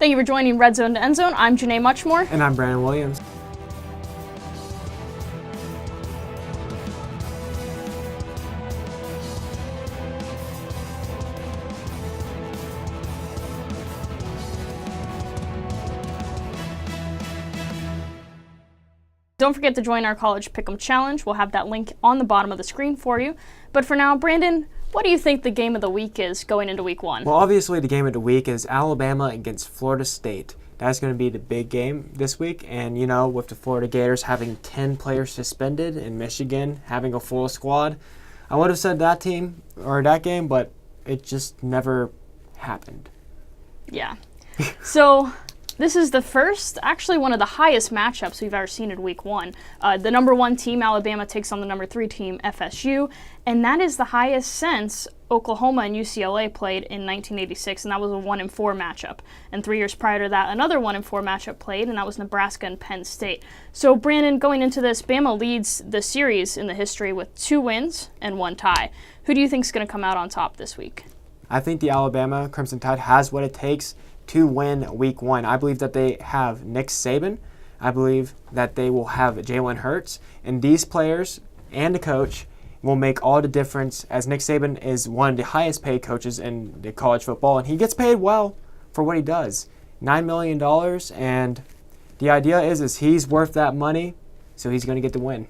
Thank you for joining RedZone to EndZone. I'm Janae Muchmore. And I'm Brandon Williams. Don't forget to join our College Pick'em Challenge. We'll have that link on the bottom of the screen for you. But for now, Brandon, what do you think the game of the week is going into week one? Well, obviously the game of the week is Alabama against Florida State. That's going to be the big game this week. And, you know, with the Florida Gators having 10 players suspended and Michigan having a full squad, I would have said that team or that game, but it just never happened. Yeah. So this is the first, actually one of the highest matchups we've ever seen in week one. The number 1 team, Alabama, takes on the number 3 team, FSU, and that is the highest since Oklahoma and UCLA played in 1986, and that was a 1-4 matchup. And 3 years prior to that, another 1-4 matchup played, and that was Nebraska and Penn State. So, Brandon, going into this, Bama leads the series in the history with 2 wins and 1 tie. Who do you think is going to come out on top this week? I think the Alabama Crimson Tide has what it takes to win week one. I believe that they have Nick Saban. I believe that they will have Jalen Hurts. And these players and the coach will make all the difference, as Nick Saban is one of the highest paid coaches in the college football, and he gets paid well for what he does. $9 million, and the idea is he's worth that money, so he's going to get the win.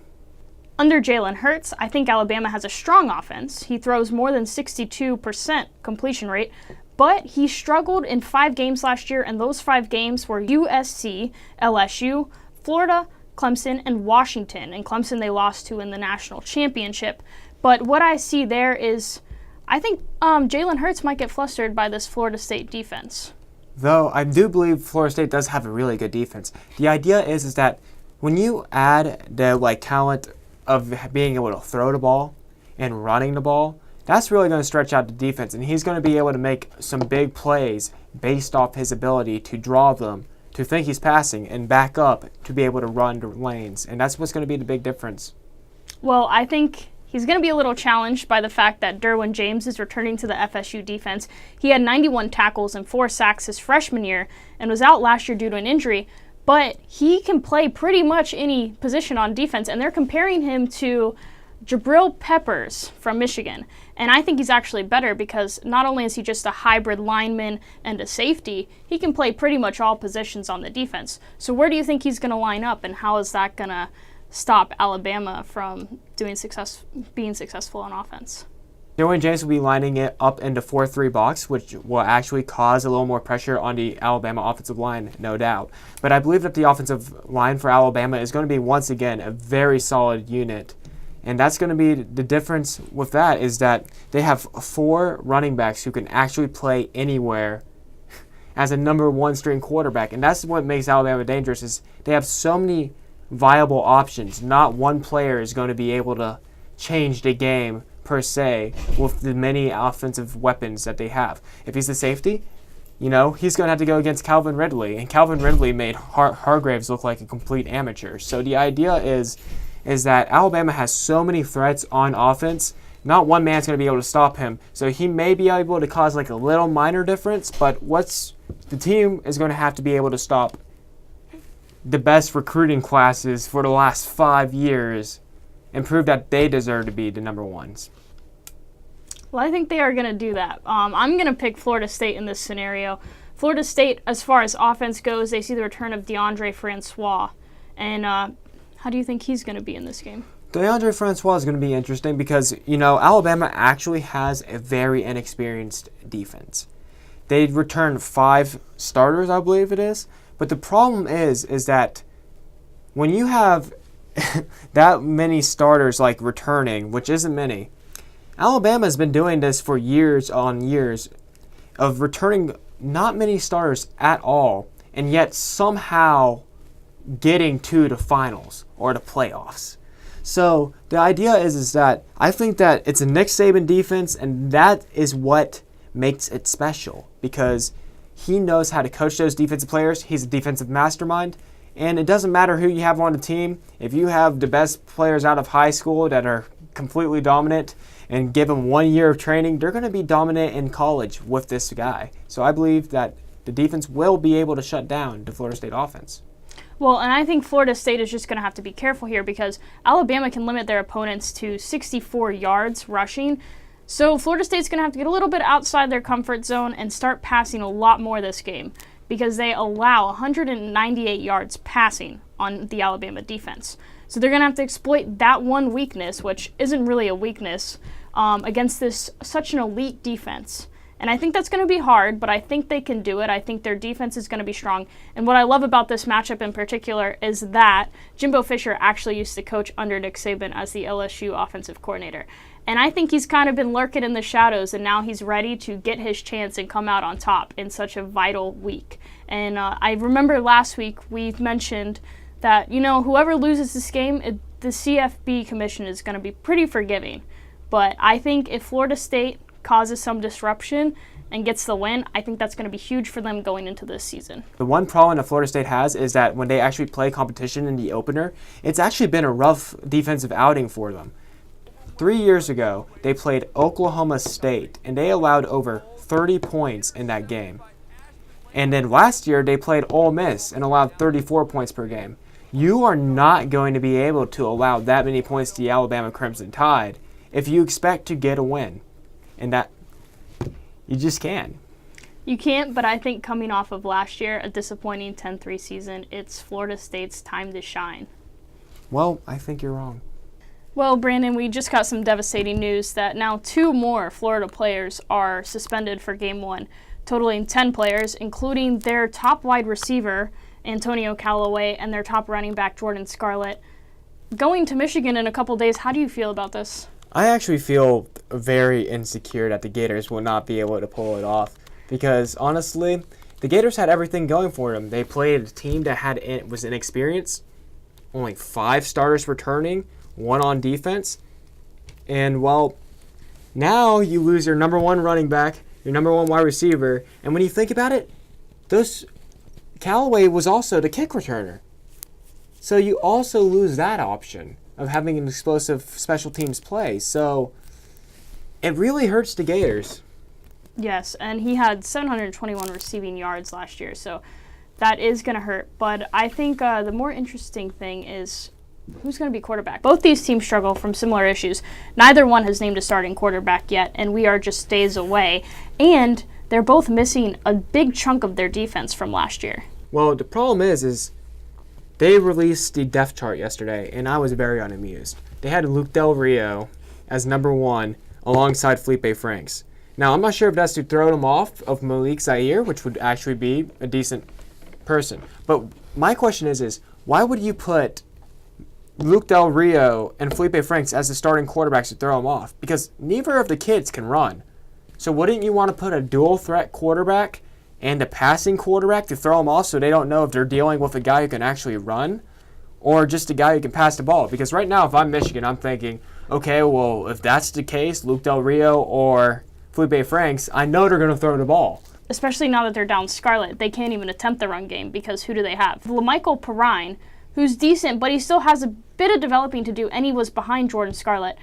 Under Jalen Hurts, I think Alabama has a strong offense. He throws more than 62% completion rate, but he struggled in 5 games last year, and those 5 games were USC, LSU, Florida, Clemson, and Washington. And Clemson they lost to in the national championship. But what I see there is, I think Jalen Hurts might get flustered by this Florida State defense. Though I do believe Florida State does have a really good defense. The idea is that when you add the talent of being able to throw the ball and running the ball, that's really going to stretch out the defense, and he's going to be able to make some big plays based off his ability to draw them, to think he's passing, and back up to be able to run the lanes, and that's what's going to be the big difference. Well, I think he's going to be a little challenged by the fact that Derwin James is returning to the FSU defense. He had 91 tackles and 4 sacks his freshman year and was out last year due to an injury, but he can play pretty much any position on defense, and they're comparing him to Jabril Peppers from Michigan. And I think he's actually better because not only is he just a hybrid lineman and a safety, he can play pretty much all positions on the defense. So where do you think he's going to line up, and how is that going to stop Alabama from being successful on offense? Derwin James will be lining it up into 4-3 box, which will actually cause a little more pressure on the Alabama offensive line, no doubt. But I believe that the offensive line for Alabama is going to be, once again, a very solid unit. And that's going to be the difference with that, is that they have 4 running backs who can actually play anywhere as a number 1 string quarterback. And that's what makes Alabama dangerous, is they have so many viable options. Not one player is going to be able to change the game per se with the many offensive weapons that they have. If he's the safety, you know, he's going to have to go against Calvin Ridley. And Calvin Ridley made Hargraves look like a complete amateur. So the idea is that Alabama has so many threats on offense, not one man's going to be able to stop him. So he may be able to cause a little minor difference, but the team is going to have to be able to stop the best recruiting classes for the last 5 years and prove that they deserve to be the number 1s. Well, I think they are going to do that. I'm going to pick Florida State in this scenario. Florida State, as far as offense goes, they see the return of DeAndre Francois. And how do you think he's going to be in this game? DeAndre Francois is going to be interesting because, you know, Alabama actually has a very inexperienced defense. They returned 5 starters, I believe it is. But the problem is that when you have that many starters returning, which isn't many, Alabama has been doing this for years on years of returning not many starters at all, and yet somehow getting to the finals or the playoffs. So the idea is that I think that it's a Nick Saban defense, and that is what makes it special because he knows how to coach those defensive players. He's a defensive mastermind, and it doesn't matter who you have on the team. If you have the best players out of high school that are completely dominant and give them 1 year of training, they're going to be dominant in college with this guy. So I believe that the defense will be able to shut down the Florida State offense. Well, and I think Florida State is just going to have to be careful here because Alabama can limit their opponents to 64 yards rushing. So Florida State's going to have to get a little bit outside their comfort zone and start passing a lot more this game because they allow 198 yards passing on the Alabama defense. So they're going to have to exploit that one weakness, which isn't really a weakness, against such an elite defense. And I think that's going to be hard, but I think they can do it. I think their defense is going to be strong. And what I love about this matchup in particular is that Jimbo Fisher actually used to coach under Nick Saban as the LSU offensive coordinator. And I think he's kind of been lurking in the shadows, and now he's ready to get his chance and come out on top in such a vital week. And I remember last week we mentioned that, whoever loses this game, the CFB commission is going to be pretty forgiving. But I think if Florida State causes some disruption and gets the win, I think that's going to be huge for them going into this season. The one problem that Florida State has is that when they actually play competition in the opener, it's actually been a rough defensive outing for them. 3 years ago, they played Oklahoma State, and they allowed over 30 points in that game. And then last year, they played Ole Miss and allowed 34 points per game. You are not going to be able to allow that many points to the Alabama Crimson Tide if you expect to get a win. And that, you just can't. You can't, but I think coming off of last year, a disappointing 10-3 season, it's Florida State's time to shine. Well, I think you're wrong. Well, Brandon, we just got some devastating news that now 2 more Florida players are suspended for Game 1, totaling 10 players, including their top wide receiver, Antonio Callaway, and their top running back, Jordan Scarlett. Going to Michigan in a couple days, how do you feel about this? I actually feel very insecure that the Gators will not be able to pull it off because, honestly, the Gators had everything going for them. They played a team that was inexperienced, only 5 starters returning, 1 on defense, and, well, now you lose your number 1 running back, your number 1 wide receiver, and when you think about it, Callaway was also the kick returner. So you also lose that option of having an explosive special teams play. So it really hurts the Gators. Yes, and he had 721 receiving yards last year, so that is going to hurt. But I think the more interesting thing is who's going to be quarterback. Both these teams struggle from similar issues. Neither one has named a starting quarterback yet, and we are just days away. And they're both missing a big chunk of their defense from last year. Well, the problem is they released the depth chart yesterday, and I was very unamused. They had Luke Del Rio as number 1 alongside Felipe Franks. Now, I'm not sure if that's to throw them off of Malik Zaire, which would actually be a decent person. But my question is why would you put Luke Del Rio and Felipe Franks as the starting quarterbacks to throw them off? Because neither of the kids can run. So wouldn't you want to put a dual threat quarterback and a passing quarterback to throw them off so they don't know if they're dealing with a guy who can actually run or just a guy who can pass the ball? Because right now, if I'm Michigan, I'm thinking, okay, well, if that's the case, Luke Del Rio or Felipe Franks, I know they're going to throw the ball. Especially now that they're down Scarlett, they can't even attempt the run game because who do they have? LaMichael Perrine, who's decent, but he still has a bit of developing to do, and he was behind Jordan Scarlett.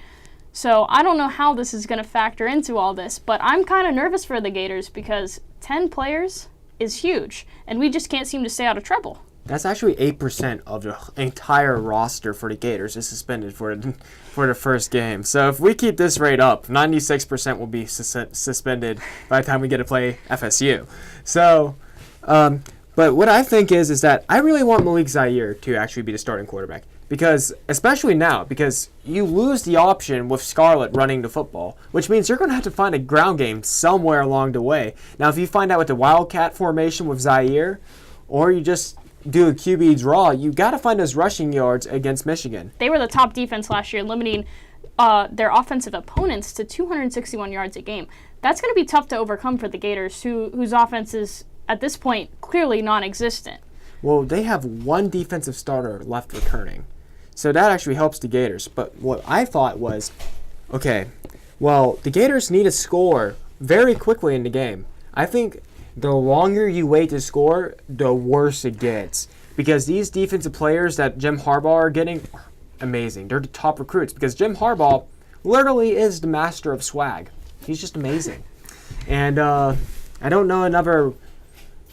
So I don't know how this is going to factor into all this, but I'm kind of nervous for the Gators because 10 players is huge, and we just can't seem to stay out of trouble. That's actually 8% of the entire roster for the Gators is suspended for the first game. So if we keep this rate up, 96% will be suspended by the time we get to play FSU. So, but what I think is that I really want Malik Zaire to actually be the starting quarterback. Because, especially now, because you lose the option with Scarlett running the football, which means you're going to have to find a ground game somewhere along the way. Now, if you find out with the Wildcat formation with Zaire, or you just do a QB draw, you got to find those rushing yards against Michigan. They were the top defense last year, limiting their offensive opponents to 261 yards a game. That's going to be tough to overcome for the Gators, whose offense is, at this point, clearly non-existent. Well, they have 1 defensive starter left returning. So that actually helps the Gators. But what I thought was, okay, well, the Gators need to score very quickly in the game. I think the longer you wait to score, the worse it gets. Because these defensive players that Jim Harbaugh are getting are amazing. They're the top recruits. Because Jim Harbaugh literally is the master of swag. He's just amazing. And I don't know another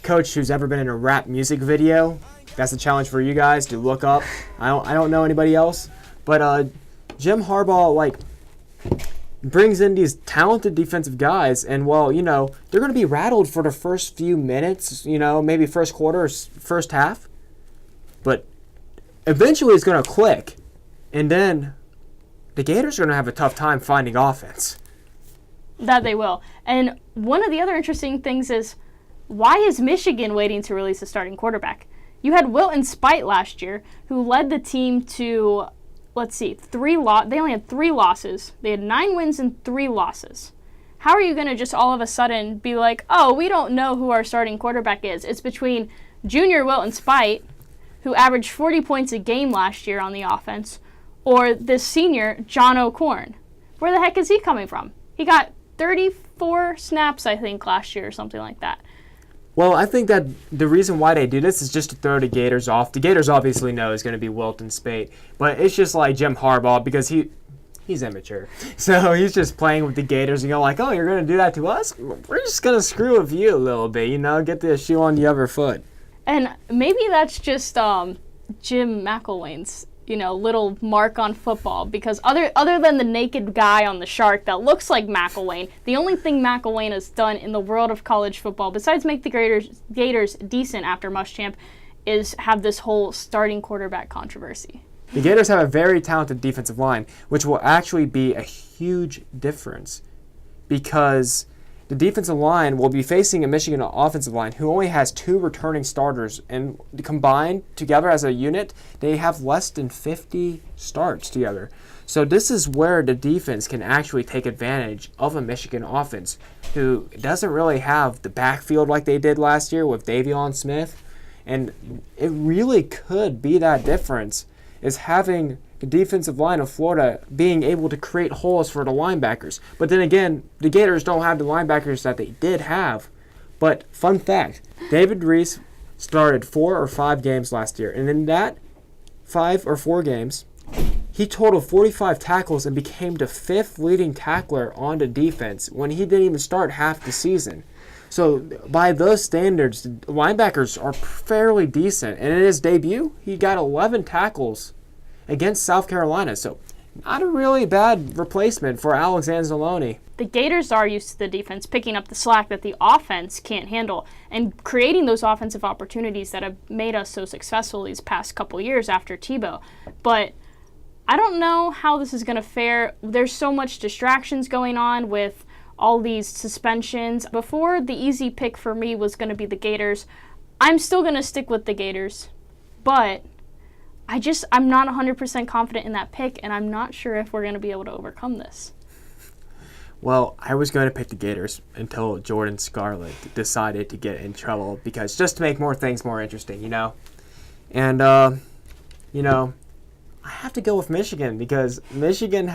coach who's ever been in a rap music video. That's a challenge for you guys to look up. I don't know anybody else, but Jim Harbaugh brings in these talented defensive guys, and they're going to be rattled for the first few minutes, maybe first quarter or first half, but eventually it's going to click, and then the Gators are going to have a tough time finding offense. That they will. And one of the other interesting things is, why is Michigan waiting to release a starting quarterback? You had Wilton Speight last year, who led the team to, they only had 3 losses. They had 9 wins and 3 losses. How are you going to just all of a sudden be like, oh, we don't know who our starting quarterback is? It's between junior Wilton Speight, who averaged 40 points a game last year on the offense, or this senior, John O'Korn. Where the heck is he coming from? He got 34 snaps, I think, last year or something like that. Well, I think that the reason why they do this is just to throw the Gators off. The Gators obviously know it's going to be Wilton Speight, but it's just like Jim Harbaugh because he's immature. So he's just playing with the Gators and like, oh, you're going to do that to us? We're just going to screw with you a little bit, get the shoe on the other foot. And maybe that's just Jim McElwain's little mark on football, because other than the naked guy on the shark that looks like McElwain, the only thing McElwain has done in the world of college football, besides make the Gators decent after Muschamp, is have this whole starting quarterback controversy. The Gators have a very talented defensive line, which will actually be a huge difference, because the defensive line will be facing a Michigan offensive line who only has 2 returning starters, and combined together as a unit, they have less than 50 starts together. So this is where the defense can actually take advantage of a Michigan offense who doesn't really have the backfield like they did last year with Davion Smith. And it really could be that difference, is having the defensive line of Florida being able to create holes for the linebackers. But then again, the Gators don't have the linebackers that they did have. But fun fact, David Reese started 4 or 5 games last year. And in that 5 or 4 games, he totaled 45 tackles and became the 5th leading tackler on the defense when he didn't even start half the season. So by those standards, the linebackers are fairly decent. And in his debut, he got 11 tackles against South Carolina. So not a really bad replacement for Alex Anzalone. The Gators are used to the defense picking up the slack that the offense can't handle and creating those offensive opportunities that have made us so successful these past couple years after Tebow. But I don't know how this is going to fare. There's so much distractions going on with all these suspensions. Before, the easy pick for me was going to be the Gators. I'm still going to stick with the Gators, but I'm not 100% confident in that pick, and I'm not sure if we're going to be able to overcome this. Well, I was going to pick the Gators until Jordan Scarlett decided to get in trouble, because just to make things more interesting, And, I have to go with Michigan, because Michigan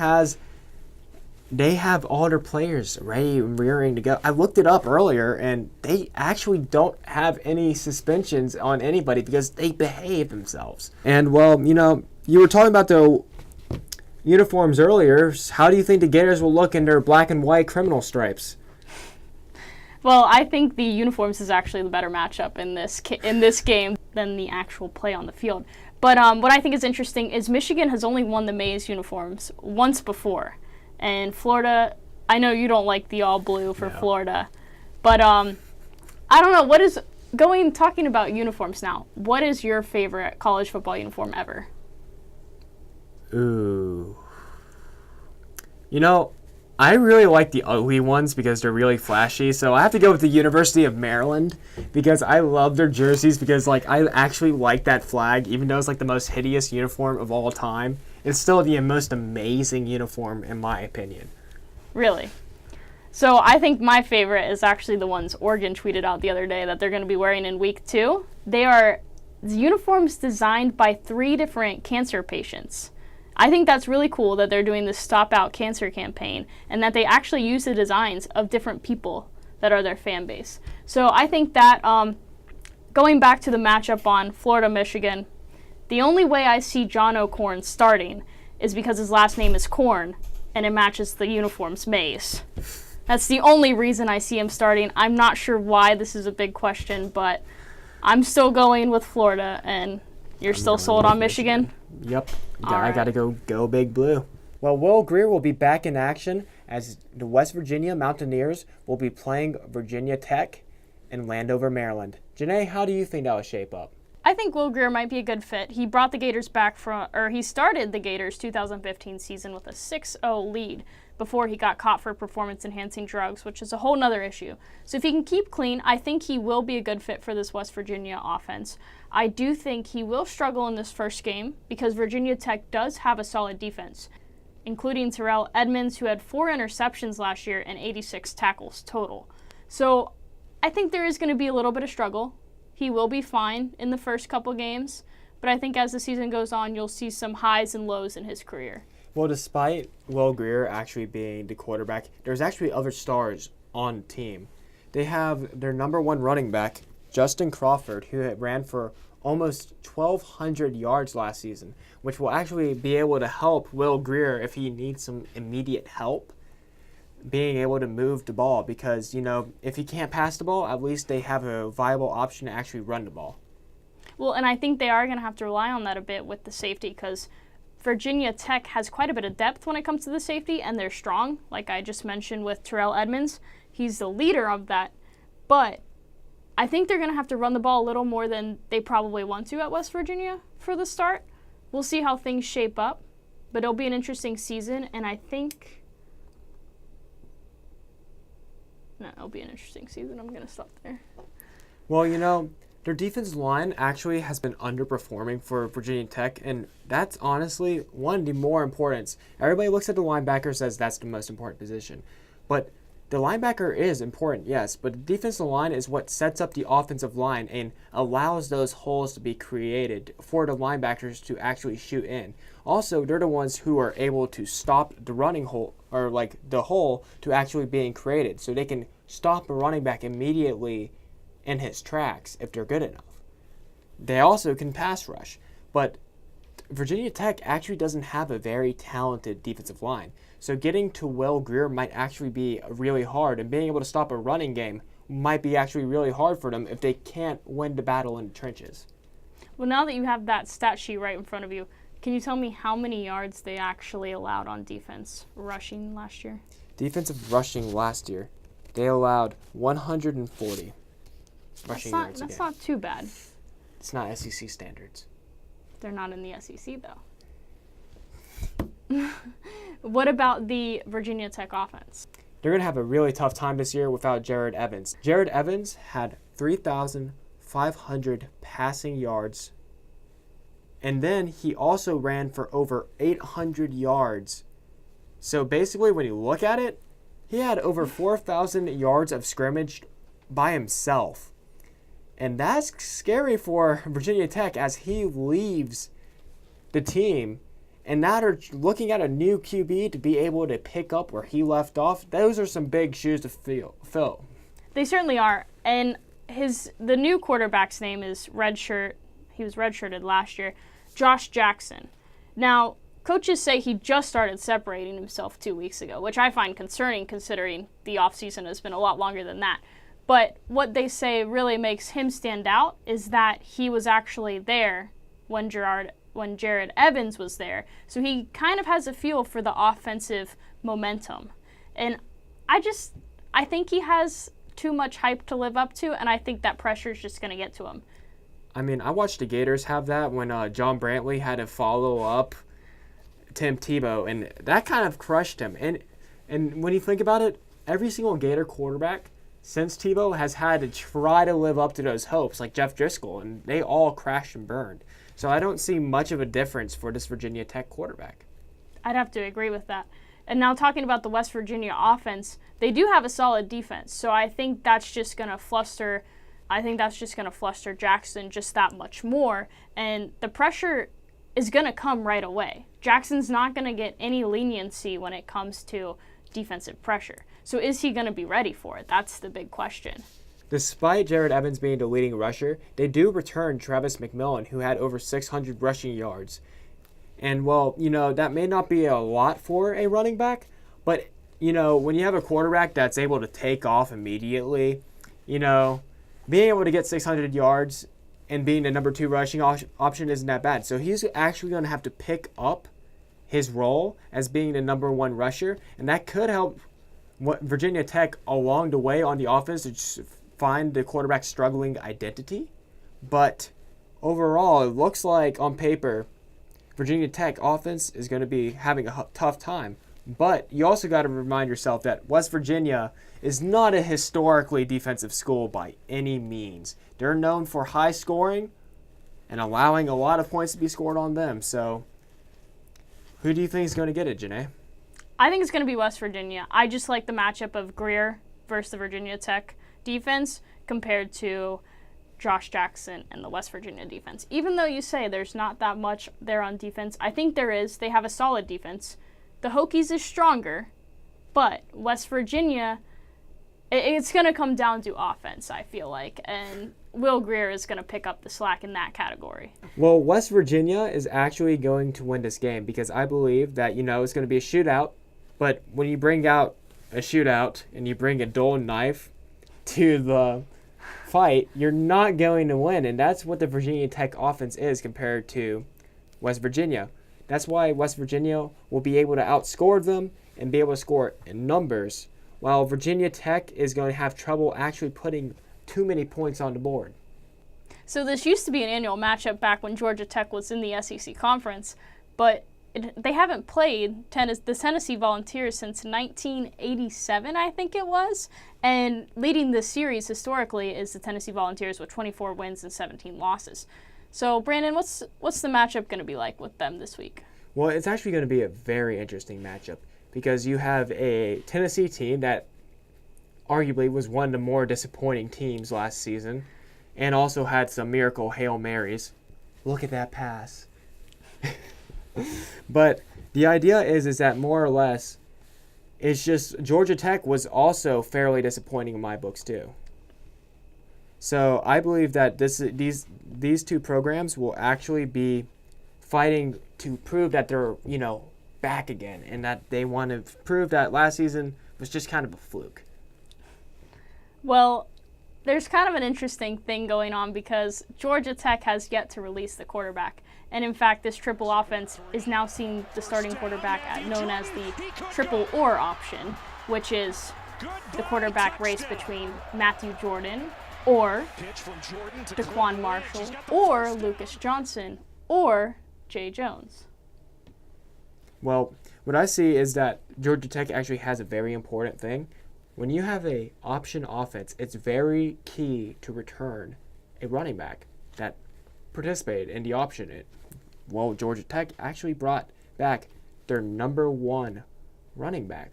they have all their players ready and rearing to go. I looked it up earlier, and they actually don't have any suspensions on anybody because they behave themselves. And, you were talking about the uniforms earlier. How do you think the Gators will look in their black and white criminal stripes? Well, I think the uniforms is actually the better matchup in this game than the actual play on the field. But what I think is interesting is Michigan has only won the maize uniforms once before. And Florida, I know you don't like the all blue for Florida, but I don't know, talking about uniforms now, what is your favorite college football uniform ever? Ooh. I really like the ugly ones because they're really flashy, so I have to go with the University of Maryland because I love their jerseys because I actually like that flag, even though it's the most hideous uniform of all time. It's still the most amazing uniform, in my opinion. Really? So I think my favorite is actually the ones Oregon tweeted out the other day that they're going to be wearing in week 2. They are uniforms designed by 3 different cancer patients. I think that's really cool that they're doing this Stop Out Cancer campaign and that they actually use the designs of different people that are their fan base. So I think that going back to the matchup on Florida-Michigan, the only way I see John O'Korn starting is because his last name is Corn, and it matches the uniform's maize. That's the only reason I see him starting. I'm not sure why. This is a big question, but I'm still going with Florida, and you're still sold on Michigan? Yep. All I got to go Big Blue. Well, Will Greer will be back in action as the West Virginia Mountaineers will be playing Virginia Tech in Landover, Maryland. Janae, how do you think that will shape up? I think Will Greer might be a good fit. He brought the Gators back he started the Gators 2015 season with a 6-0 lead before he got caught for performance-enhancing drugs, which is a whole nother issue. So if he can keep clean, I think he will be a good fit for this West Virginia offense. I do think he will struggle in this first game because Virginia Tech does have a solid defense, including Terrell Edmonds, who had 4 interceptions last year and 86 tackles total. So I think there is going to be a little bit of struggle. He will be fine in the first couple games, but I think as the season goes on, you'll see some highs and lows in his career. Well, despite Will Greer actually being the quarterback, there's actually other stars on the team. They have their number 1 running back, Justin Crawford, who had ran for almost 1,200 yards last season, which will actually be able to help Will Greer if he needs some immediate help being able to move the ball, because, if he can't pass the ball, at least they have a viable option to actually run the ball. Well, and I think they are going to have to rely on that a bit with the safety, because Virginia Tech has quite a bit of depth when it comes to the safety, and they're strong, like I just mentioned with Terrell Edmonds. He's the leader of that, but I think they're going to have to run the ball a little more than they probably want to at West Virginia for the start. We'll see how things shape up, but it'll be an interesting season, and I think... No, it'll be an interesting season. I'm going to stop there. Well, their defensive line actually has been underperforming for Virginia Tech, and that's honestly one of the more importance. Everybody looks at the linebacker, says that's the most important position. But the linebacker is important, yes, but the defensive line is what sets up the offensive line and allows those holes to be created for the linebackers to actually shoot in. Also, they're the ones who are able to stop the running hole, or the hole to actually being created, so they can stop a running back immediately in his tracks if they're good enough. They also can pass rush, but Virginia Tech actually doesn't have a very talented defensive line. So getting to Will Greer might actually be really hard, and being able to stop a running game might be actually really hard for them if they can't win the battle in the trenches. Well, now that you have that stat sheet right in front of you, can you tell me how many yards they actually allowed on defense rushing last year? Defensive rushing last year, they allowed 140 rushing yards a game. That's not too bad. It's not SEC standards. They're not in the SEC, though. What about the Virginia Tech offense? They're going to have a really tough time this year without Jared Evans. Jared Evans had 3,500 passing yards, and then he also ran for over 800 yards. So basically, when you look at it, he had over 4,000 yards of scrimmage by himself. And that's scary for Virginia Tech as he leaves the team. And now they're looking at a new QB to be able to pick up where he left off. Those are some big shoes to fill. They certainly are. And the new quarterback's name is redshirt. He was redshirted last year, Josh Jackson. Now, coaches say he just started separating himself 2 weeks ago, which I find concerning considering the offseason has been a lot longer than that. But what they say really makes him stand out is that he was actually there when Jared Evans was there. So he kind of has a feel for the offensive momentum. And I think he has too much hype to live up to, and I think that pressure is just going to get to him. I mean, I watched the Gators have that when John Brantley had to follow up Tim Tebow, and that kind of crushed him. And when you think about it, every single Gator quarterback since Tebow has had to try to live up to those hopes, like Jeff Driscoll, and they all crashed and burned. So I don't see much of a difference for this Virginia Tech quarterback. I'd have to agree with that. And now talking about the West Virginia offense, they do have a solid defense. So I think that's just going to fluster Jackson just that much more. And the pressure is going to come right away. Jackson's not going to get any leniency when it comes to defensive pressure. So is he going to be ready for it? That's the big question. Despite Jared Evans being the leading rusher, they do return Travis McMillan, who had over 600 rushing yards. And, well, that may not be a lot for a running back, but when you have a quarterback that's able to take off immediately, being able to get 600 yards and being the number 2 rushing option isn't that bad. So he's actually going to have to pick up his role as being the number 1 rusher, and that could help Virginia Tech along the way on the offense to just find the quarterback's struggling identity. But overall, it looks like on paper, Virginia Tech offense is going to be having a tough time. But you also got to remind yourself that West Virginia is not a historically defensive school by any means. They're known for high scoring and allowing a lot of points to be scored on them. So who do you think is going to get it, Janae? I think it's going to be West Virginia. I just like the matchup of Greer versus the Virginia Tech defense compared to Josh Jackson and the West Virginia defense. Even though you say there's not that much there on defense, I think there is. They have a solid defense. The Hokies is stronger, but West Virginia, it's going to come down to offense, I feel like, and Will Greer is going to pick up the slack in that category. Well, West Virginia is actually going to win this game because I believe that, it's going to be a shootout, but when you bring out a shootout and you bring a dull knife to the fight, you're not going to win, and that's what the Virginia Tech offense is compared to West Virginia. That's why West Virginia will be able to outscore them and be able to score in numbers, while Virginia Tech is going to have trouble actually putting too many points on the board. So this used to be an annual matchup back when Georgia Tech was in the SEC Conference, but they haven't played the Tennessee Volunteers since 1987, I think it was, and leading this series historically is the Tennessee Volunteers with 24 wins and 17 losses. So, Brandon, what's the matchup going to be like with them this week? Well, it's actually going to be a very interesting matchup because you have a Tennessee team that arguably was one of the more disappointing teams last season and also had some miracle Hail Marys. Look at that pass. But the idea is that more or less it's just Georgia Tech was also fairly disappointing in my books too. So I believe that these two programs will actually be fighting to prove that they're, back again and that they want to prove that last season was just kind of a fluke. Well, there's kind of an interesting thing going on because Georgia Tech has yet to release the quarterback. And in fact, this triple offense is now seeing the starting quarterback known as the triple or option, which is the quarterback race between Matthew Jordan or Daquan Marshall or Lucas Johnson or Jay Jones. Well, what I see is that Georgia Tech actually has a very important thing. When you have a option offense, it's very key to return a running back that participated in the option. Georgia Tech actually brought back their number 1 running back,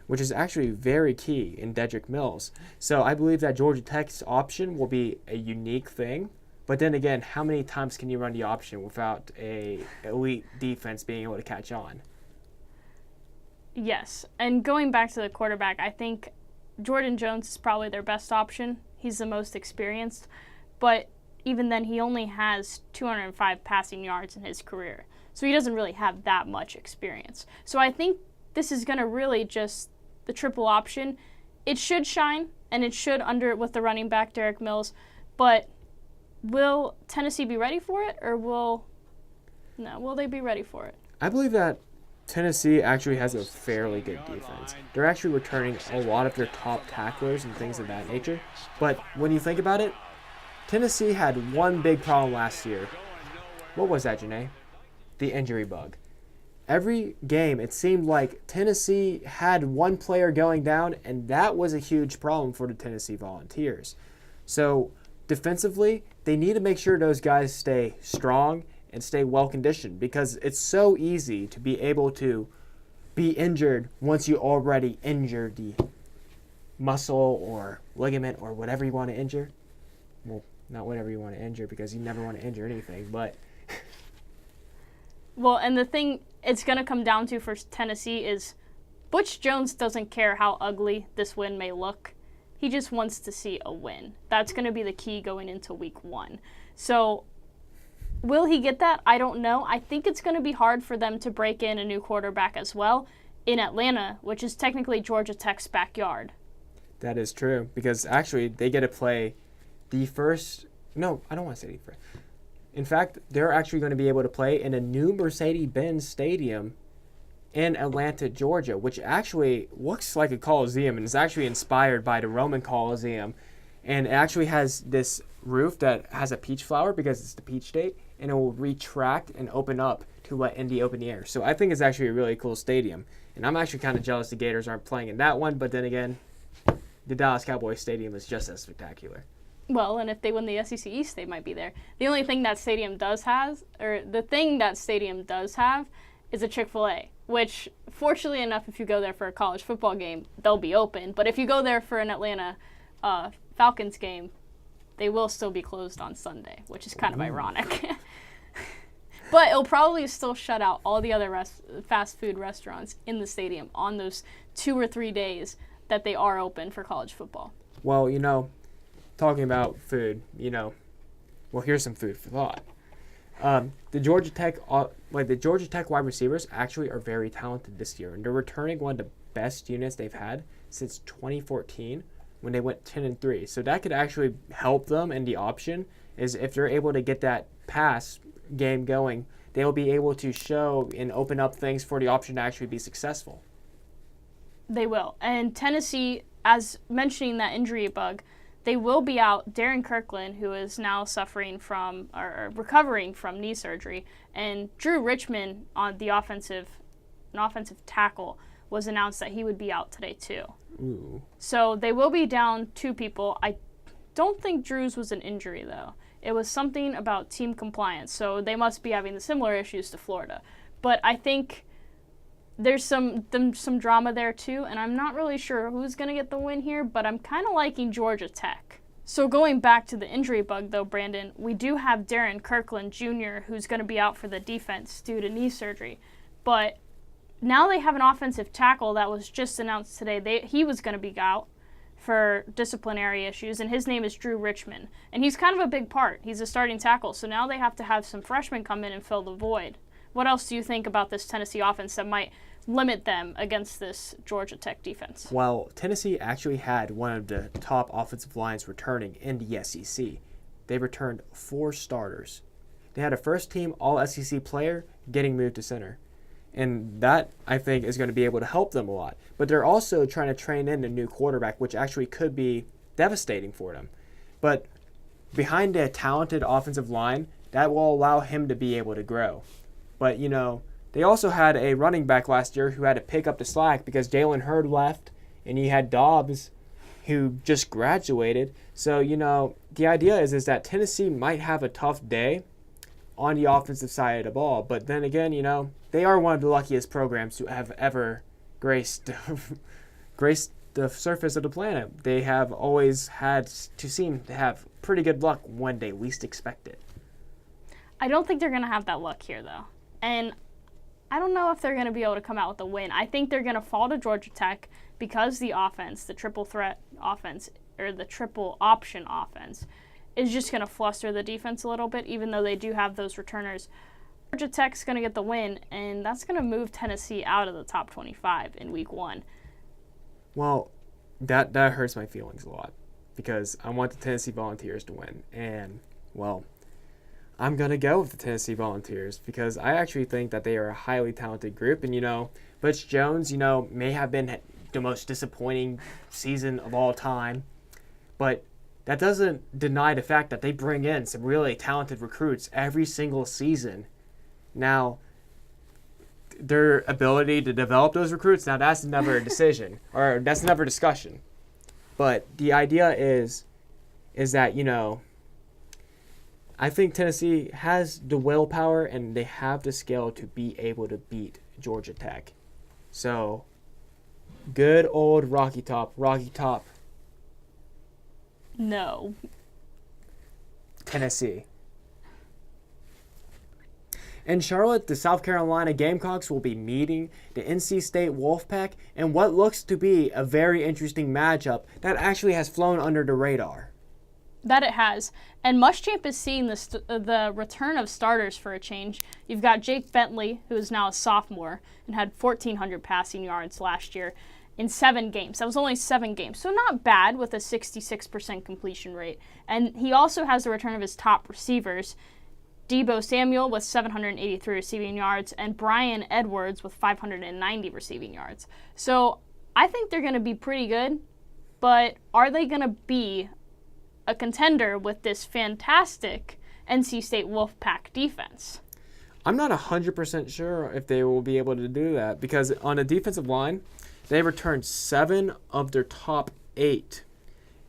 which is actually very key in Dedrick Mills. So I believe that Georgia Tech's option will be a unique thing. But then again, how many times can you run the option without a elite defense being able to catch on? Yes, and going back to the quarterback, I think Jordan Jones is probably their best option. He's the most experienced, but even then he only has 205 passing yards in his career. So he doesn't really have that much experience. So I think this is going to really just the triple option. It should shine, and it should under it with the running back, Derek Mills. But will Tennessee be ready for it, or will they be ready for it? I believe that Tennessee actually has a fairly good defense. They're actually returning a lot of their top tacklers and things of that nature. But when you think about it, Tennessee had one big problem last year. What was that, Janae? The injury bug. Every game, it seemed like Tennessee had one player going down, and that was a huge problem for the Tennessee Volunteers. So defensively, they need to make sure those guys stay strong and stay well-conditioned because it's so easy to be able to be injured once you already injured the muscle or ligament or whatever you want to injure. Well, not whatever you want to injure because you never want to injure anything, but... Well, and the thing it's going to come down to for Tennessee is Butch Jones doesn't care how ugly this win may look. He just wants to see a win. That's going to be the key going into week 1. So will he get that? I don't know. I think it's going to be hard for them to break in a new quarterback as well. in Atlanta, which is technically Georgia Tech's backyard. That is true, because actually they get to play the first. No, I don't want to say the first. In fact, they're actually going to be able to play in a new Mercedes-Benz Stadium in Atlanta, Georgia, which actually looks like a Coliseum and is actually inspired by the Roman Coliseum. And it actually has this roof that has a peach flower because it's the peach state, and it will retract and open up to let Indy open the air. So I think it's actually a really cool stadium. And I'm actually kind of jealous the Gators aren't playing in that one, but then again, the Dallas Cowboys Stadium is just as spectacular. Well, and if they win the SEC East, they might be there. The only thing that stadium does have, is a Chick-fil-A, which, fortunately enough, if you go there for a college football game, they'll be open. But if you go there for an Atlanta Falcons game, they will still be closed on Sunday, which is kind of ironic. But it'll probably still shut out all the other fast food restaurants in the stadium on those 2 or 3 days that they are open for college football. Well, talking about food, here's some food for thought. The Georgia Tech wide receivers actually are very talented this year, and they're returning one of the best units they've had since 2014 when they went 10-3. So that could actually help them. And the option is if they're able to get that pass game going, they'll be able to show and open up things for the option to actually be successful. They will. And Tennessee, as mentioning that injury bug, they will be out Darren Kirkland, who is now suffering from or recovering from knee surgery, and Drew Richmond on an offensive tackle was announced that he would be out today too. Ooh. So they will be down 2 people. I don't think Drew's was an injury though. It was something about team compliance. So they must be having the similar issues to Florida. But I think there's some drama there too, and I'm not really sure who's going to get the win here, but I'm kind of liking Georgia Tech. So going back to the injury bug though, Brandon, we do have Darren Kirkland Jr., who's going to be out for the defense due to knee surgery. But now they have an offensive tackle that was just announced today. He was going to be out for disciplinary issues, and his name is Drew Richmond. And he's kind of a big part. He's a starting tackle, so now they have to have some freshmen come in and fill the void. What else do you think about this Tennessee offense that might limit them against this Georgia Tech defense? Well, Tennessee actually had one of the top offensive lines returning in the SEC. They returned 4 starters. They had a first-team All-SEC player getting moved to center. And that, I think, is going to be able to help them a lot. But they're also trying to train in a new quarterback, which actually could be devastating for them. But behind a talented offensive line, that will allow him to be able to grow. But, they also had a running back last year who had to pick up the slack because Jalen Hurd left, and you had Dobbs, who just graduated. So, the idea is that Tennessee might have a tough day on the offensive side of the ball. But then again, they are one of the luckiest programs to have ever graced the surface of the planet. They have always had to seem to have pretty good luck when they least expect it. I don't think they're going to have that luck here, though. And I don't know if they're going to be able to come out with a win. I think they're going to fall to Georgia Tech because the offense, the triple threat offense, or the triple option offense, is just going to fluster the defense a little bit, even though they do have those returners. Georgia Tech's going to get the win, and that's going to move Tennessee out of the top 25 in week 1. Well, that hurts my feelings a lot because I want the Tennessee Volunteers to win. And, well, I'm going to go with the Tennessee Volunteers because I actually think that they are a highly talented group. And, Butch Jones, may have been the most disappointing season of all time. But that doesn't deny the fact that they bring in some really talented recruits every single season. Now, their ability to develop those recruits, now that's never a decision, or that's never a discussion. But the idea is that, I think Tennessee has the willpower and they have the skill to be able to beat Georgia Tech. So, good old Rocky Top. No. Tennessee. In Charlotte, the South Carolina Gamecocks will be meeting the NC State Wolfpack in what looks to be a very interesting matchup that actually has flown under the radar. That it has. And Muschamp is seeing the return of starters for a change. You've got Jake Bentley, who is now a sophomore and had 1,400 passing yards last year in 7 games. That was only 7 games, so not bad with a 66% completion rate. And he also has the return of his top receivers, Deebo Samuel with 783 receiving yards and Brian Edwards with 590 receiving yards. So I think they're going to be pretty good, but are they going to be a contender with this fantastic NC State Wolfpack defense? I'm not 100% sure if they will be able to do that because on a defensive line, they returned 7 of their top 8.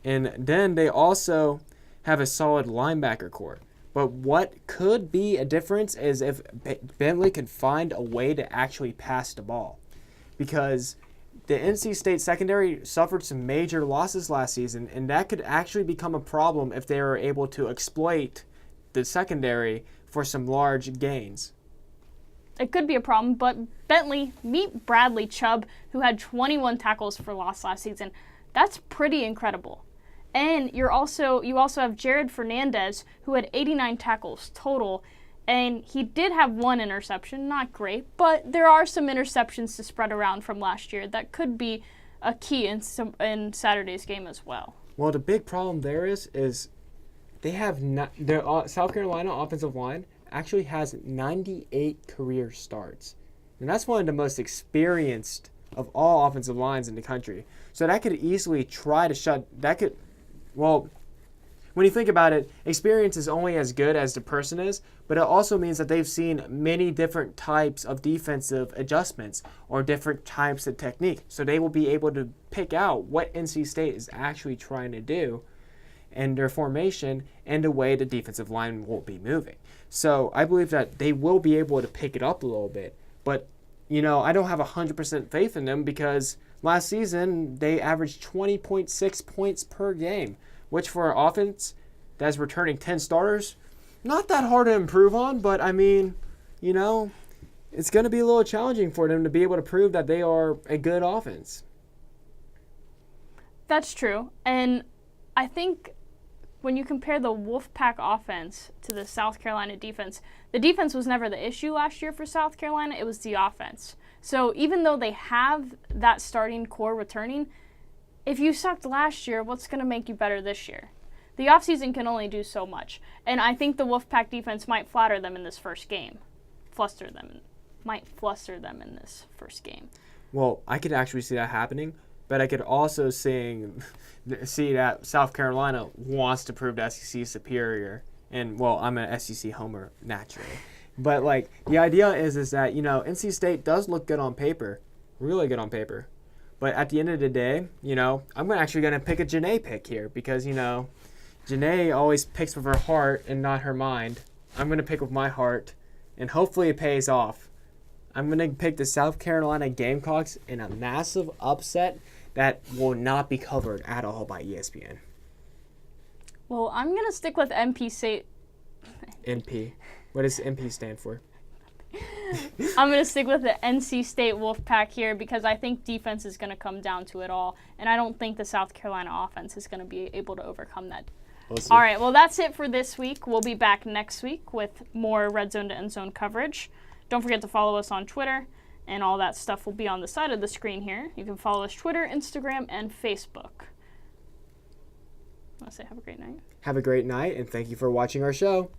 And then they also have a solid linebacker core. But what could be a difference is if Bentley can find a way to actually pass the ball. Because the NC State secondary suffered some major losses last season, and that could actually become a problem if they are able to exploit the secondary for some large gains. It could be a problem, but Bentley, meet Bradley Chubb, who had 21 tackles for loss last season. That's pretty incredible. And you also have Jared Fernandez, who had 89 tackles total, and he did have 1 interception, not great, but there are some interceptions to spread around from last year that could be a key in Saturday's game as well. Well, the big problem there is they have their South Carolina offensive line actually has 98 career starts, and that's one of the most experienced of all offensive lines in the country. So that could easily try to shut that could. Well, when you think about it, experience is only as good as the person is, but it also means that they've seen many different types of defensive adjustments or different types of technique. So they will be able to pick out what NC State is actually trying to do and their formation and the way the defensive line will be moving. So I believe that they will be able to pick it up a little bit. But, I don't have 100% faith in them because last season they averaged 20.6 points per game, which for an offense that's returning 10 starters, not that hard to improve on, but it's going to be a little challenging for them to be able to prove that they are a good offense. That's true. And I think when you compare the Wolfpack offense to the South Carolina defense, the defense was never the issue last year for South Carolina. It was the offense. So even though they have that starting core returning, if you sucked last year, what's going to make you better this year? The offseason can only do so much. And I think the Wolfpack defense might flatter them in this first game. Fluster them in this first game. Well, I could actually see that happening, but I could also see that South Carolina wants to prove the SEC superior. And, well, I'm an SEC homer naturally. But, the idea is that, NC State does look good on paper, really good on paper. But at the end of the day, I'm actually going to pick a Janae pick here because, Janae always picks with her heart and not her mind. I'm going to pick with my heart, and hopefully it pays off. I'm going to pick the South Carolina Gamecocks in a massive upset that will not be covered at all by ESPN. Well, I'm going to stick with NP State. NP. What does NP stand for? I'm going to stick with the NC State Wolfpack here because I think defense is going to come down to it all, and I don't think the South Carolina offense is going to be able to overcome that. All right, well, that's it for this week. We'll be back next week with more RedZone to EndZone coverage. Don't forget to follow us on Twitter, and all that stuff will be on the side of the screen here. You can follow us Twitter, Instagram, and Facebook. I want to say have a great night. Have a great night, and thank you for watching our show.